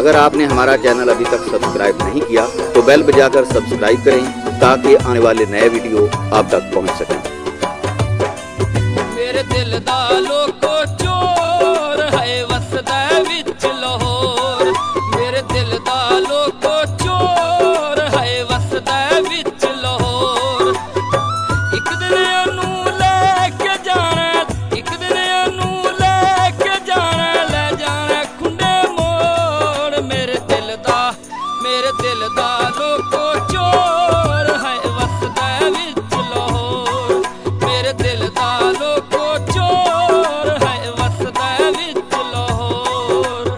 अगर आपने हमारा चैनल अभी तक सब्सक्राइब नहीं किया तो बेल बजाकर सब्सक्राइब करें ताकि आने वाले नए वीडियो आप तक पहुंच सकें। मेरे दिल दा लोको चोर है वसदा विच लाहौर, मेरे दिल दा लोको चोर है वसदा विच लाहौर। एक दिन नू लेके जाना, एक दिन नू लेके जाना, ले जाना खुंडे मोड़। मेरे दिल दा लोको चोर है वसदा विच लाहौर, मेरे दिल दा लोको चोर है वसदा विच लाहौर।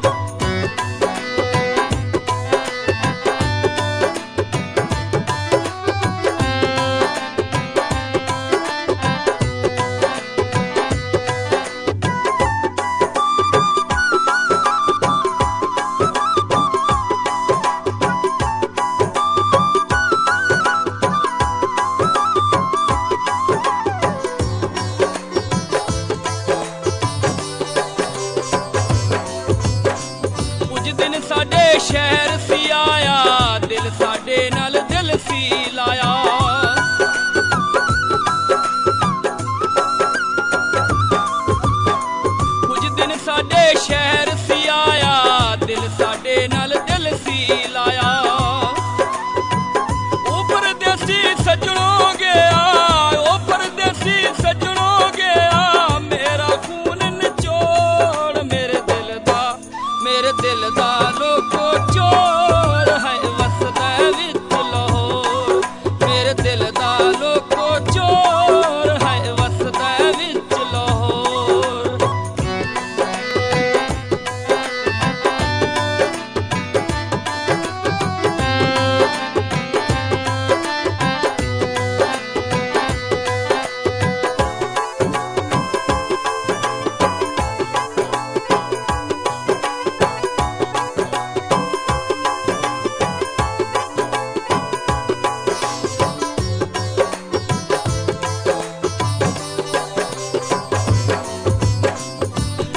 दिन साडे शहर सी आया, दिल साडे नाल दिल सी लाया। कुछ दिन साडे शहर सी आया, दिल साडे नाल दिल सी लाया। ओ परदेसी सजनों गया, ओ परदेसी सजनों गया, मेरा खून निचोड़। मेरे दिल दा लोको चोर है वसदा विच लाहौर, मेरे दिल दा लोको चोर है वसदा विच लाहौर।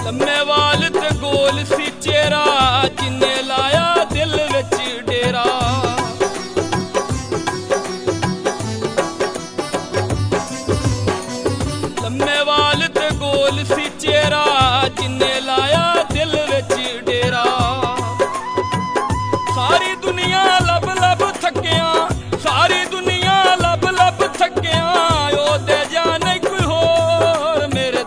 लम्मे वाल ते गोल सी चेहरा, जिन्ने लाया दिल विच डेरा। लम्मे वाल ते गोल सी चेहरा, जिन्ने लाया दिल विच डेरा। सारी दुनिया लब लब थकिया, सारी दुनिया लब लब थकिया, ओदे जाने कोई होर। मेरे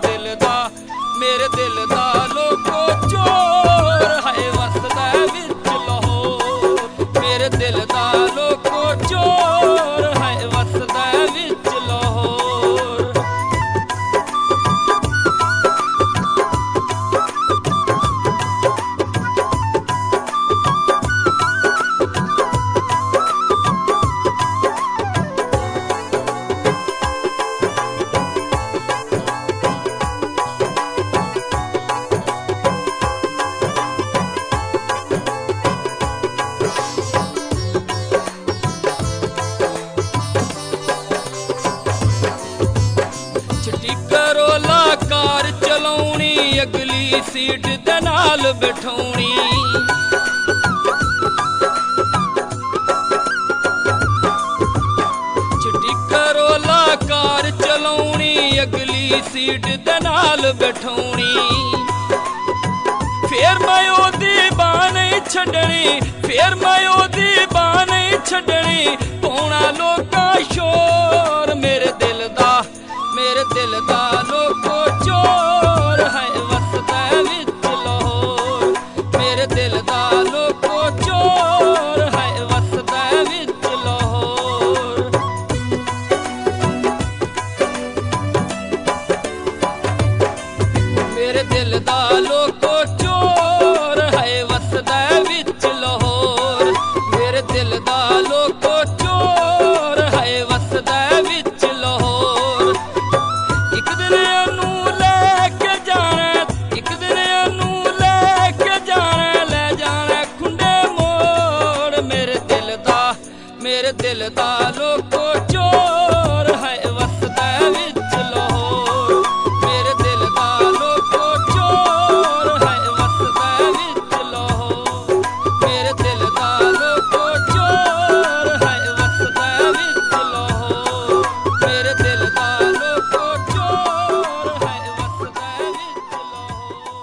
दिल दा लोको चोर है वसदा विच लाहौर, मेरे दिल दा लोको चोर है वसदा विच लाहौर। चिट्टी करोला कार चलाउणी, अगली सीट दे नाल बिठाउणी। चिट्टी करोला कार चलाउणी, अगली सीट दे नाल बिठाउणी। फिर मैं ओदी बाह नहीं छड्डनी, फिर मैं ओदी बाह नहीं छड्डनी, पौना लोका शोर। मेरे दिल दा लोको चोर है वसदा विच लाहौर, मेरे दिल दा लोको चोर है वसदा विच लाहौर। मेरे दिल दा लोको चोर है वसदा विच लाहौर, मेरे दिल दा लोको चोर है वसदा विच लाहौर। एक दिन नू लेके जाना, एक दिन नू लेके जाना, ले जाना खुंडे मोड़। मेरे दिल दा लोको चोर